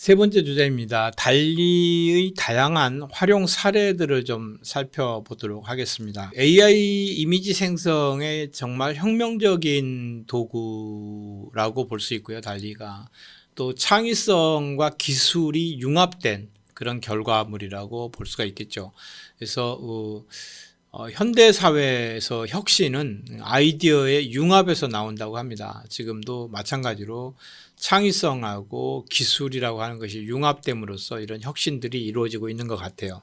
세 번째 주제입니다. 달리의 다양한 활용 사례들을 좀 살펴보도록 하겠습니다. AI 이미지 생성의 정말 혁명적인 도구라고 볼 수 있고요. 달리가 또 창의성과 기술이 융합된 그런 결과물이라고 볼 수가 있겠죠. 그래서 현대 사회에서 혁신은 아이디어의 융합에서 나온다고 합니다. 지금도 마찬가지로 창의성하고 기술이라고 하는 것이 융합됨으로써 이런 혁신들이 이루어지고 있는 것 같아요.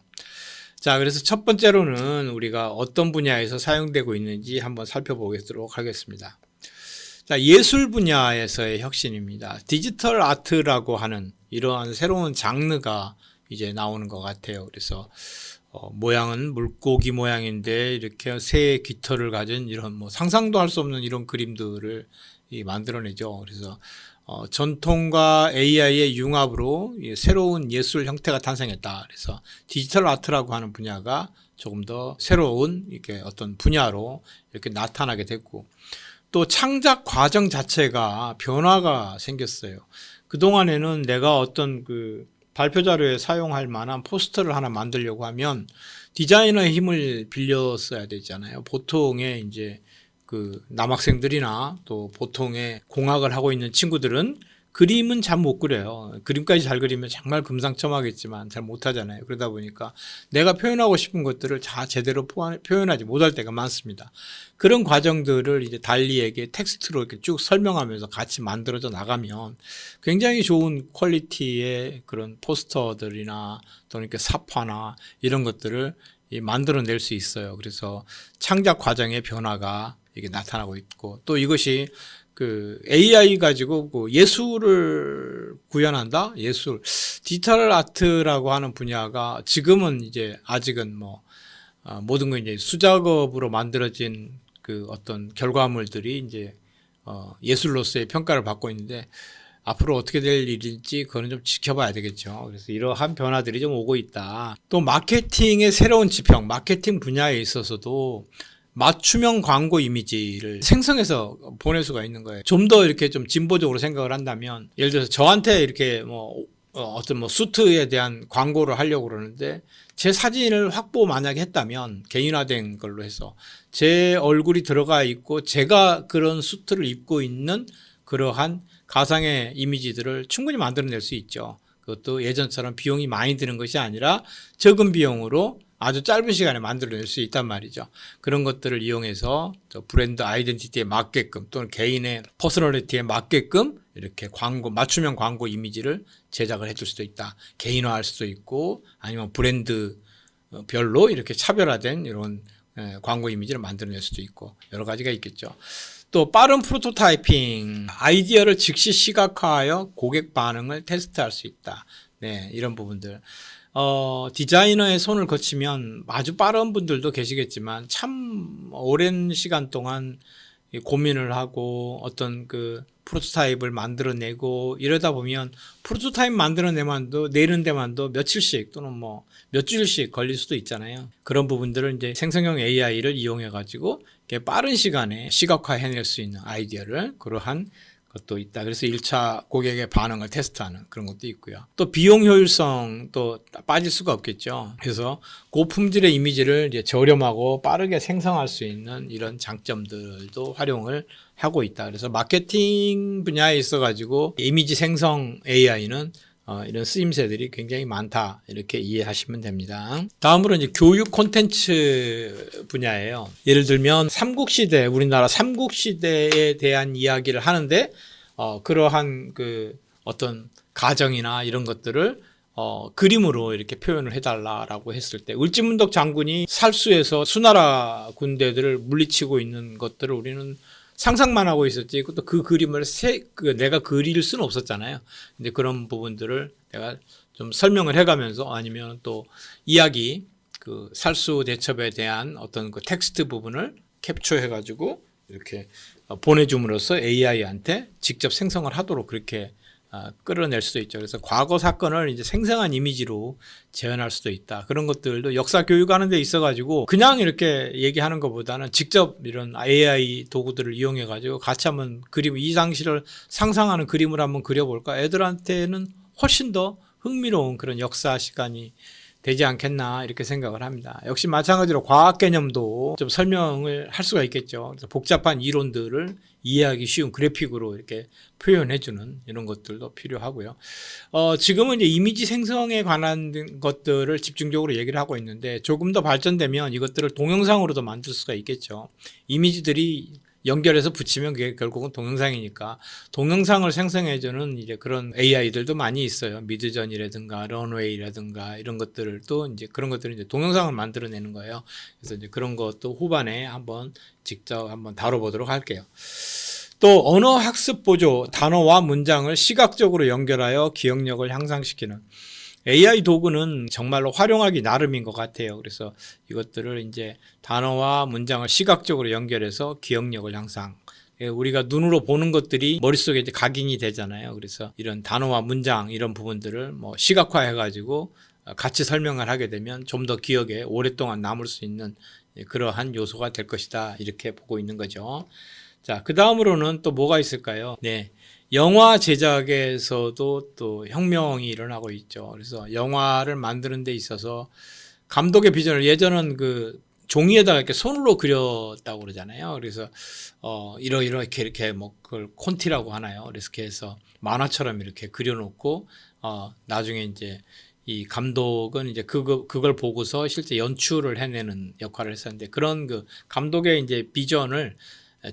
자, 그래서 첫 번째로는 우리가 어떤 분야에서 사용되고 있는지 한번 살펴보도록 하겠습니다. 자, 예술 분야에서의 혁신입니다. 디지털 아트라고 하는 이러한 새로운 장르가 이제 나오는 것 같아요. 그래서 모양은 물고기 모양인데 이렇게 새의 깃털을 가진 이런 뭐 상상도 할 수 없는 이런 그림들을 만들어내죠. 그래서 전통과 AI의 융합으로 새로운 예술 형태가 탄생했다. 그래서 디지털 아트라고 하는 분야가 조금 더 새로운 이렇게 어떤 분야로 이렇게 나타나게 됐고, 또 창작 과정 자체가 변화가 생겼어요. 그동안에는 내가 어떤 발표 자료에 사용할 만한 포스터를 하나 만들려고 하면 디자이너의 힘을 빌렸어야 되잖아요. 보통의 이제 남학생들이나 또 보통의 공학을 하고 있는 친구들은 그림은 잘 못 그려요. 그림까지 잘 그리면 정말 금상첨화겠지만 잘 못하잖아요. 그러다 보니까 내가 표현하고 싶은 것들을 다 제대로 표현하지 못할 때가 많습니다. 그런 과정들을 이제 달리에게 텍스트로 이렇게 쭉 설명하면서 같이 만들어져 나가면 굉장히 좋은 퀄리티의 그런 포스터들이나 또는 이렇게 사파나 이런 것들을 만들어낼 수 있어요. 그래서 창작 과정의 변화가 이게 나타나고 있고, 또 이것이 AI 가지고 예술을 구현한다? 예술. 디지털 아트라고 하는 분야가 지금은 이제 아직은 모든 건 이제 수작업으로 만들어진 어떤 결과물들이 이제 예술로서의 평가를 받고 있는데, 앞으로 어떻게 될 일일지 그거는 좀 지켜봐야 되겠죠. 그래서 이러한 변화들이 좀 오고 있다. 또 마케팅의 새로운 지평, 마케팅 분야에 있어서도 맞춤형 광고 이미지를 생성해서 보낼 수가 있는 거예요. 좀 더 이렇게 좀 진보적으로 생각을 한다면, 예를 들어서 저한테 이렇게 어떤 수트에 대한 광고를 하려고 그러는데 제 사진을 확보 만약에 했다면 개인화된 걸로 해서 제 얼굴이 들어가 있고 제가 그런 수트를 입고 있는 그러한 가상의 이미지들을 충분히 만들어낼 수 있죠. 그것도 예전처럼 비용이 많이 드는 것이 아니라 적은 비용으로 아주 짧은 시간에 만들어낼 수 있단 말이죠. 그런 것들을 이용해서 브랜드 아이덴티티에 맞게끔 또는 개인의 퍼스널리티에 맞게끔 이렇게 맞춤형 광고 이미지를 제작을 해줄 수도 있다. 개인화할 수도 있고 아니면 브랜드별로 이렇게 차별화된 이런 광고 이미지를 만들어낼 수도 있고 여러 가지가 있겠죠. 또 빠른 프로토타이핑, 아이디어를 즉시 시각화하여 고객 반응을 테스트할 수 있다. 네, 이런 부분들. 디자이너의 손을 거치면 아주 빠른 분들도 계시겠지만 참 오랜 시간 동안 고민을 하고 어떤 프로토타입을 만들어내고 이러다 보면 프로토타입 내는 데만도 며칠씩 또는 몇 주일씩 걸릴 수도 있잖아요. 그런 부분들을 이제 생성형 AI를 이용해 가지고 빠른 시간에 시각화해낼 수 있는 아이디어를 그러한 것도 있다. 그래서 1차 고객의 반응을 테스트하는 그런 것도 있고요. 또 비용 효율성 또 빠질 수가 없겠죠. 그래서 고품질의 이미지를 이제 저렴하고 빠르게 생성할 수 있는 이런 장점들도 활용을 하고 있다. 그래서 마케팅 분야에 있어 가지고 이미지 생성 AI는 이런 쓰임새들이 굉장히 많다. 이렇게 이해하시면 됩니다. 다음으로 이제 교육 콘텐츠 분야예요. 예를 들면 삼국시대, 우리나라 삼국시대에 대한 이야기를 하는데, 그러한 어떤 가정이나 이런 것들을 그림으로 이렇게 표현을 해달라라고 했을 때, 을지문덕 장군이 살수에서 수나라 군대들을 물리치고 있는 것들을 우리는 상상만 하고 있었지, 또 그 그림을 내가 그릴 수는 없었잖아요. 근데 그런 부분들을 내가 좀 설명을 해가면서 아니면 또 이야기, 살수 대첩에 대한 어떤 텍스트 부분을 캡처해가지고 이렇게 보내줌으로써 AI한테 직접 생성을 하도록 그렇게 끌어낼 수도 있죠. 그래서 과거 사건을 이제 생생한 이미지로 재현할 수도 있다. 그런 것들도 역사 교육하는 데 있어가지고 그냥 이렇게 얘기하는 것보다는 직접 이런 AI 도구들을 이용해가지고 같이 한번 이 당시를 상상하는 그림을 한번 그려볼까? 애들한테는 훨씬 더 흥미로운 그런 역사 시간이 되지 않겠나 이렇게 생각을 합니다. 역시 마찬가지로 과학 개념도 좀 설명을 할 수가 있겠죠. 그래서 복잡한 이론들을 이해하기 쉬운 그래픽으로 이렇게 표현해주는 이런 것들도 필요하고요. 지금은 이제 이미지 생성에 관한 것들을 집중적으로 얘기를 하고 있는데 조금 더 발전되면 이것들을 동영상으로도 만들 수가 있겠죠. 이미지들이 연결해서 붙이면 그게 결국은 동영상이니까 동영상을 생성해주는 이제 그런 AI들도 많이 있어요. 미드전이라든가 런웨이라든가 이런 것들도 이제 그런 것들은 이제 동영상을 만들어내는 거예요. 그래서 이제 그런 것도 후반에 한번 직접 한번 다뤄보도록 할게요. 또 언어 학습 보조, 단어와 문장을 시각적으로 연결하여 기억력을 향상시키는 AI 도구는 정말로 활용하기 나름인 것 같아요. 그래서 이것들을 이제 단어와 문장을 시각적으로 연결해서 기억력을 향상. 우리가 눈으로 보는 것들이 머릿속에 이제 각인이 되잖아요. 그래서 이런 단어와 문장 이런 부분들을 뭐 시각화해가지고 같이 설명을 하게 되면 좀 더 기억에 오랫동안 남을 수 있는 그러한 요소가 될 것이다. 이렇게 보고 있는 거죠. 자, 그 다음으로는 또 뭐가 있을까요? 네. 영화 제작에서도 또 혁명이 일어나고 있죠. 그래서 영화를 만드는 데 있어서 감독의 비전을 예전은 그 종이에다가 이렇게 손으로 그렸다고 그러잖아요. 그래서 이렇게 뭐 그걸 콘티라고 하나요? 그래서 이렇게 해서 만화처럼 이렇게 그려놓고 나중에 이제 이 감독은 이제 그걸 보고서 실제 연출을 해내는 역할을 했었는데 그런 그 감독의 이제 비전을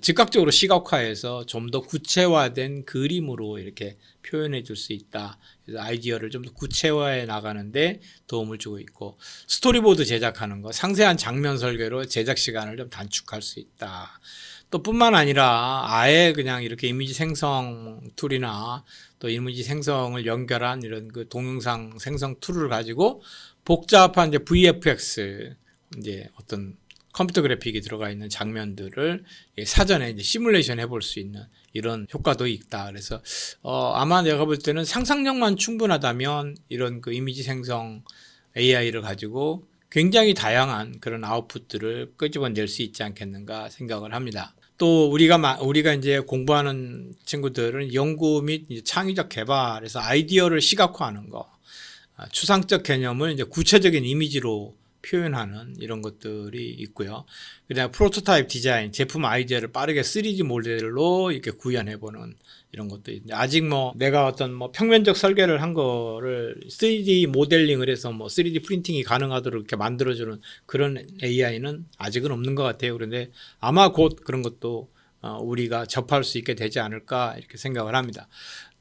즉각적으로 시각화해서 좀 더 구체화된 그림으로 이렇게 표현해 줄 수 있다. 그래서 아이디어를 좀 더 구체화해 나가는데 도움을 주고 있고 스토리보드 제작하는 거, 상세한 장면 설계로 제작 시간을 좀 단축할 수 있다. 또 뿐만 아니라 아예 그냥 이렇게 이미지 생성 툴이나 또 이미지 생성을 연결한 이런 그 동영상 생성 툴을 가지고 복잡한 이제 VFX 이제 어떤 컴퓨터 그래픽이 들어가 있는 장면들을 사전에 이제 시뮬레이션 해볼 수 있는 이런 효과도 있다. 그래서 아마 내가 볼 때는 상상력만 충분하다면 이런 그 이미지 생성 AI를 가지고 굉장히 다양한 그런 아웃풋들을 끄집어낼 수 있지 않겠는가 생각을 합니다. 또 우리가 이제 공부하는 친구들은 연구 및 창의적 개발에서 아이디어를 시각화하는 거, 추상적 개념을 이제 구체적인 이미지로 표현하는 이런 것들이 있고요. 그다음에 프로토타입 디자인, 제품 아이디어를 빠르게 3D 모델로 이렇게 구현해보는 이런 것도 있는데 아직 뭐 내가 어떤 뭐 평면적 설계를 한 거를 3D 모델링을 해서 뭐 3D 프린팅이 가능하도록 이렇게 만들어주는 그런 AI는 아직은 없는 것 같아요. 그런데 아마 곧 그런 것도 우리가 접할 수 있게 되지 않을까 이렇게 생각을 합니다.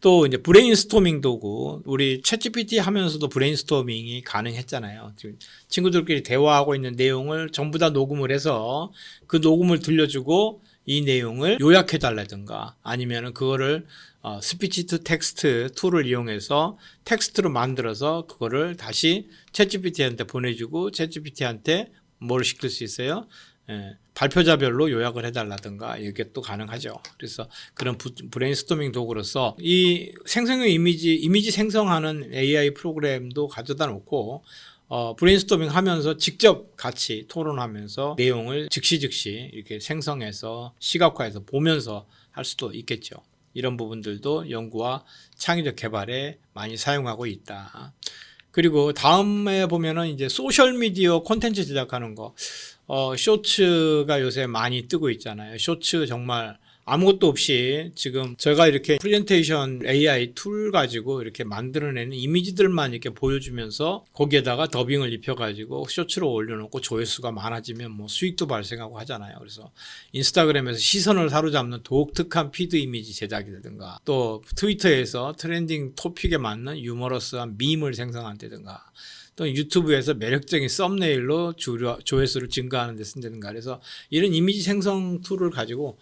또 이제 브레인스토밍 도구, 우리 챗GPT 하면서도 브레인스토밍이 가능했잖아요. 지금 친구들끼리 대화하고 있는 내용을 전부 다 녹음을 해서 그 녹음을 들려주고 이 내용을 요약해 달라든가 아니면은 그거를 스피치 투 텍스트 툴을 이용해서 텍스트로 만들어서 그거를 다시 챗GPT한테 보내주고 챗GPT한테 뭘 시킬 수 있어요? 발표자별로 요약을 해달라든가 이게 또 가능하죠. 그래서 그런 브레인스토밍 도구로서 이 생성형 이미지 생성하는 AI 프로그램도 가져다 놓고 브레인스토밍 하면서 직접 같이 토론하면서 내용을 즉시 이렇게 생성해서 시각화해서 보면서 할 수도 있겠죠. 이런 부분들도 연구와 창의적 개발에 많이 사용하고 있다. 그리고 다음에 보면은 이제 소셜미디어 콘텐츠 제작하는 거, 쇼츠가 요새 많이 뜨고 있잖아요. 쇼츠 정말 아무것도 없이 지금 제가 이렇게 프레젠테이션 AI 툴 가지고 이렇게 만들어내는 이미지들만 이렇게 보여주면서 거기에다가 더빙을 입혀가지고 쇼츠로 올려놓고 조회수가 많아지면 뭐 수익도 발생하고 하잖아요. 그래서 인스타그램에서 시선을 사로잡는 독특한 피드 이미지 제작이라든가 또 트위터에서 트렌딩 토픽에 맞는 유머러스한 밈을 생성한다든가 또 유튜브에서 매력적인 썸네일로 조회수를 증가하는 데 쓴다든가 그래서 이런 이미지 생성 툴을 가지고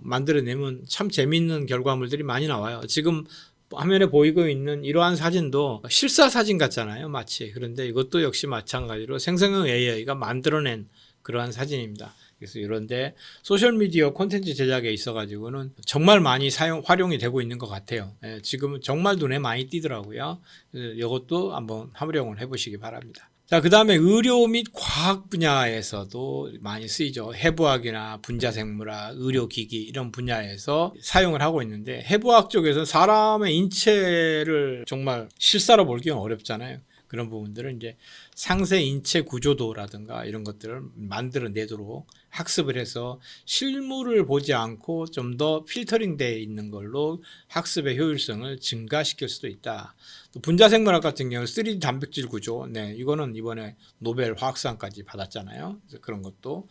만들어내면 참 재미있는 결과물들이 많이 나와요. 지금 화면에 보이고 있는 이러한 사진도 실사 사진 같잖아요. 마치. 그런데 이것도 역시 마찬가지로 생성형 AI가 만들어낸 그러한 사진입니다. 그래서 이런데 소셜미디어 콘텐츠 제작에 있어가지고는 정말 많이 활용이 되고 있는 것 같아요. 지금은 정말 눈에 많이 띄더라고요. 이것도 한번 활용을 해보시기 바랍니다. 자, 그 다음에 의료 및 과학 분야에서도 많이 쓰이죠. 해부학이나 분자생물학, 의료기기 이런 분야에서 사용을 하고 있는데, 해부학 쪽에서 사람의 인체를 정말 실사로 보기는 어렵잖아요. 그런 부분들은 이제 상세 인체 구조도라든가 이런 것들을 만들어내도록 학습을 해서 실물을 보지 않고 좀 더 필터링 되어 있는 걸로 학습의 효율성을 증가시킬 수도 있다. 또 분자생물학 같은 경우는 3D 단백질 구조, 네, 이거는 이번에 노벨 화학상까지 받았잖아요. 그래서 그런 것도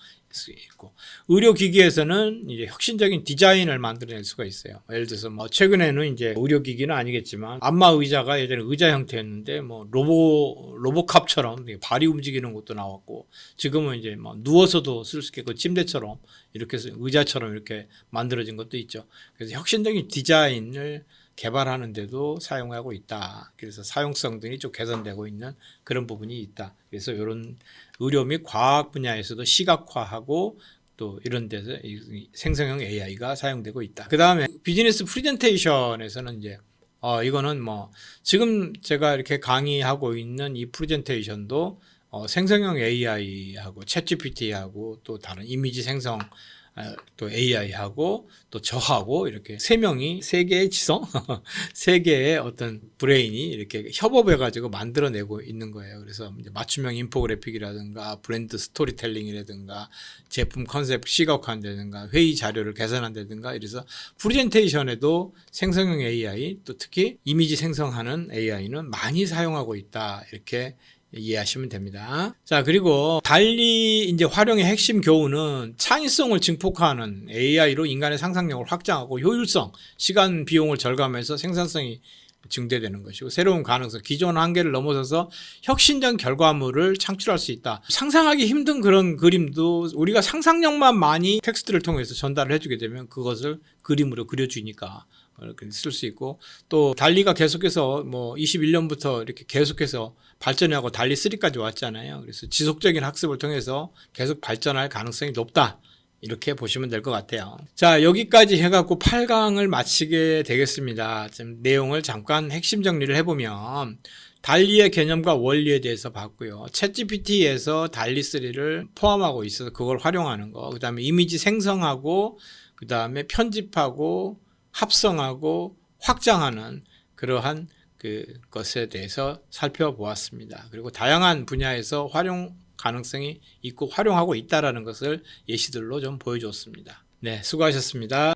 있고, 의료기기에서는 이제 혁신적인 디자인을 만들어낼 수가 있어요. 예를 들어서 뭐 최근에는 이제 의료기기는 아니겠지만 안마 의자가 예전에 의자 형태였는데 뭐 로보캅처럼 발이 움직이는 것도 나왔고, 지금은 이제 뭐 누워서도 쓸 수 있게 침대처럼 이렇게 해서 의자처럼 이렇게 만들어진 것도 있죠. 그래서 혁신적인 디자인을 개발하는데도 사용하고 있다. 그래서 사용성 등이 좀 개선되고 있는 그런 부분이 있다. 그래서 이런 의료 및 과학 분야에서도 시각화하고 또 이런 데서 생성형 AI가 사용되고 있다. 그 다음에 비즈니스 프레젠테이션에서는 이제 이거는 뭐 지금 제가 이렇게 강의하고 있는 이 프레젠테이션도 생성형 AI하고 챗GPT하고 또 다른 이미지 생성 또 AI하고 또 저하고 이렇게 세 명이 세 개의 지성, 세 개의 어떤 브레인이 이렇게 협업해가지고 만들어내고 있는 거예요. 그래서 이제 맞춤형 인포그래픽이라든가 브랜드 스토리텔링이라든가 제품 컨셉 시각화한다든가 회의 자료를 개선한다든가 이래서 프레젠테이션에도 생성형 AI 또 특히 이미지 생성하는 AI는 많이 사용하고 있다. 이렇게 이해하시면 됩니다. 자, 그리고 달리 이제 활용의 핵심 교훈은 창의성을 증폭하는 AI로 인간의 상상력을 확장하고 효율성, 시간, 비용을 절감해서 생산성이 증대되는 것이고, 새로운 가능성, 기존 한계를 넘어서서 혁신적 결과물을 창출할 수 있다. 상상하기 힘든 그런 그림도 우리가 상상력만 많이 텍스트를 통해서 전달을 해주게 되면 그것을 그림으로 그려주니까 쓸 수 있고, 또 달리가 계속해서 뭐 21년부터 이렇게 계속해서 발전하고 달리 3까지 왔잖아요. 그래서 지속적인 학습을 통해서 계속 발전할 가능성이 높다. 이렇게 보시면 될 것 같아요. 자, 여기까지 해갖고 8강을 마치게 되겠습니다. 좀 내용을 잠깐 핵심 정리를 해보면, 달리의 개념과 원리에 대해서 봤고요. 챗GPT에서 달리3를 포함하고 있어서 그걸 활용하는 거, 그 다음에 이미지 생성하고, 그 다음에 편집하고 합성하고 확장하는 그러한 것에 대해서 살펴보았습니다. 그리고 다양한 분야에서 활용 가능성이 있고 활용하고 있다는 것을 예시들로 좀 보여줬습니다. 네, 수고하셨습니다.